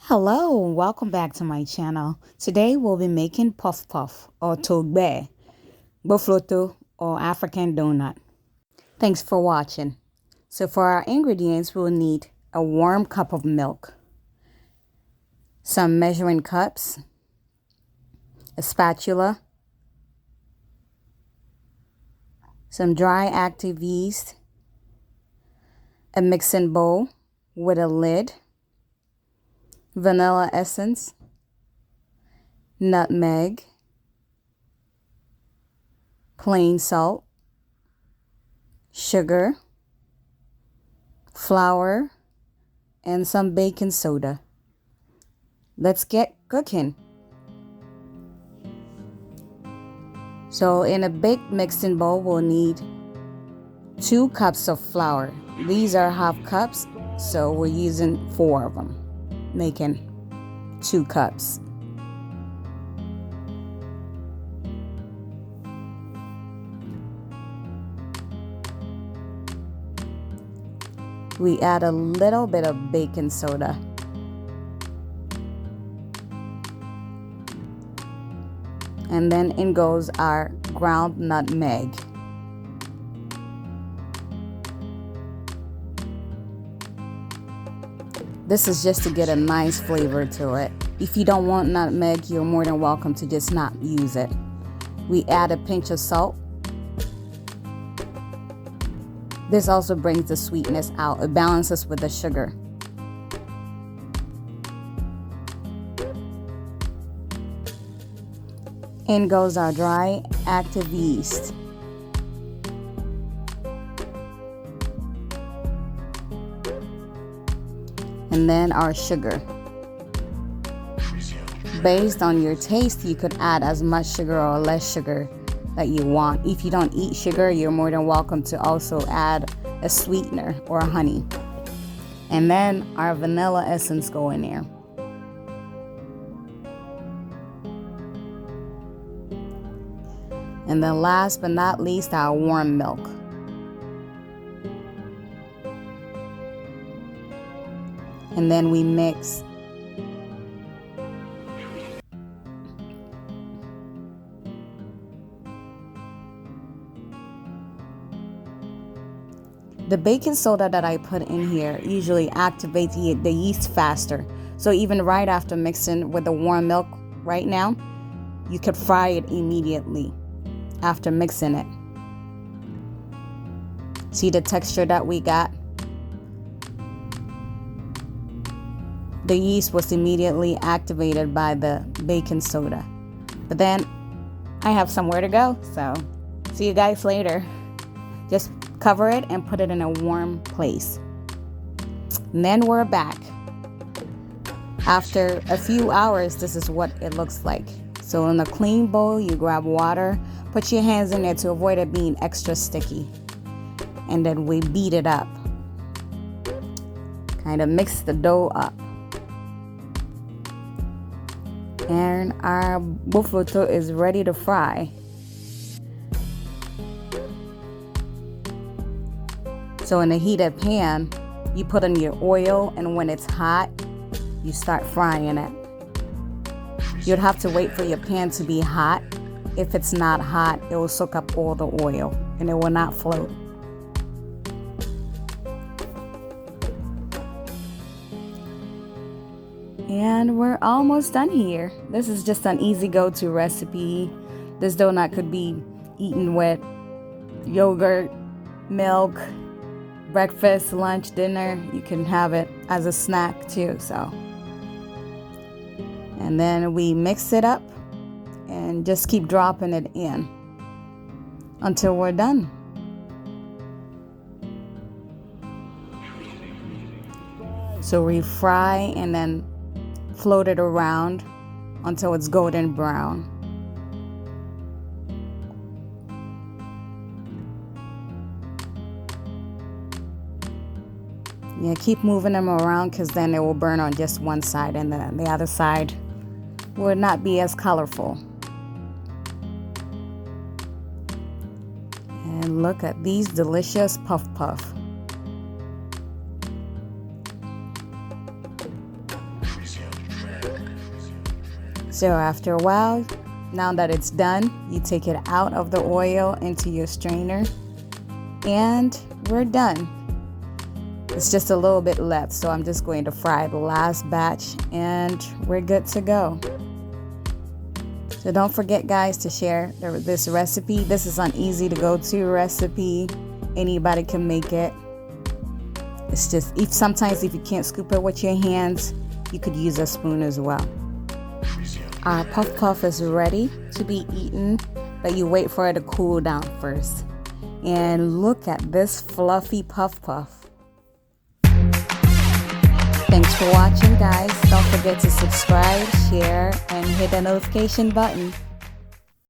Hello, welcome back to my channel. Today we'll be making puff puff or Toogbei, Bofloto or African donut. Thanks for watching. So for our ingredients, we'll need a warm cup of milk, some measuring cups, a spatula, some dry active yeast, a mixing bowl with a lid, vanilla essence, nutmeg, plain salt, sugar, flour, and some baking soda. Let's get cooking. So in a big mixing bowl, we'll need 2 cups of flour. These are half cups, so we're using 4 of them, making 2 cups. We add a little bit of baking soda. And then in goes our ground nutmeg. This is just to get a nice flavor to it. If you don't want nutmeg, you're more than welcome to just not use it. We add a pinch of salt. This also brings the sweetness out. It balances with the sugar. In goes our dry active yeast. And then our sugar. Based on your taste, you could add as much sugar or less sugar that you want. If you don't eat sugar, you're more than welcome to also add a sweetener or honey. And then our vanilla essence go in there. And then last but not least, our warm milk. And then we mix. The baking soda that I put in here usually activates the yeast faster. So even right after mixing with the warm milk right now, you could fry it immediately after mixing it. See the texture that we got? The yeast was immediately activated by the baking soda. But then I have somewhere to go, so see you guys later. Just cover it and put it in a warm place. And then we're back. After a few hours, this is what it looks like. So in a clean bowl, you grab water, put your hands in there to avoid it being extra sticky. And then we beat it up. Kind of mix the dough up. And our Gbofloto is ready to fry. So in a heated pan, you put in your oil, and when it's hot, you start frying it. You'd have to wait for your pan to be hot. If it's not hot, it will soak up all the oil and it will not float. And we're almost done here. This is just an easy go-to recipe. This donut could be eaten with yogurt, milk, breakfast, lunch, dinner. You can have it as a snack too. And then we mix it up and just keep dropping it in until we're done. So we fry and then float it around until it's golden brown. Yeah, keep moving them around because then it will burn on just one side and then the other side will not be as colorful. And look at these delicious puff puff. So after a while, now that it's done, you take it out of the oil into your strainer, and we're done. It's just a little bit left, so I'm just going to fry the last batch and we're good to go. So don't forget, guys, to share this recipe. This is an easy to go to recipe. Anybody can make it. It's just, sometimes if you can't scoop it with your hands, you could use a spoon as well. Our puff puff is ready to be eaten, but you wait for it to cool down first. And look at this fluffy puff puff. Thanks for watching, guys. Don't forget to subscribe, share, and hit the notification button.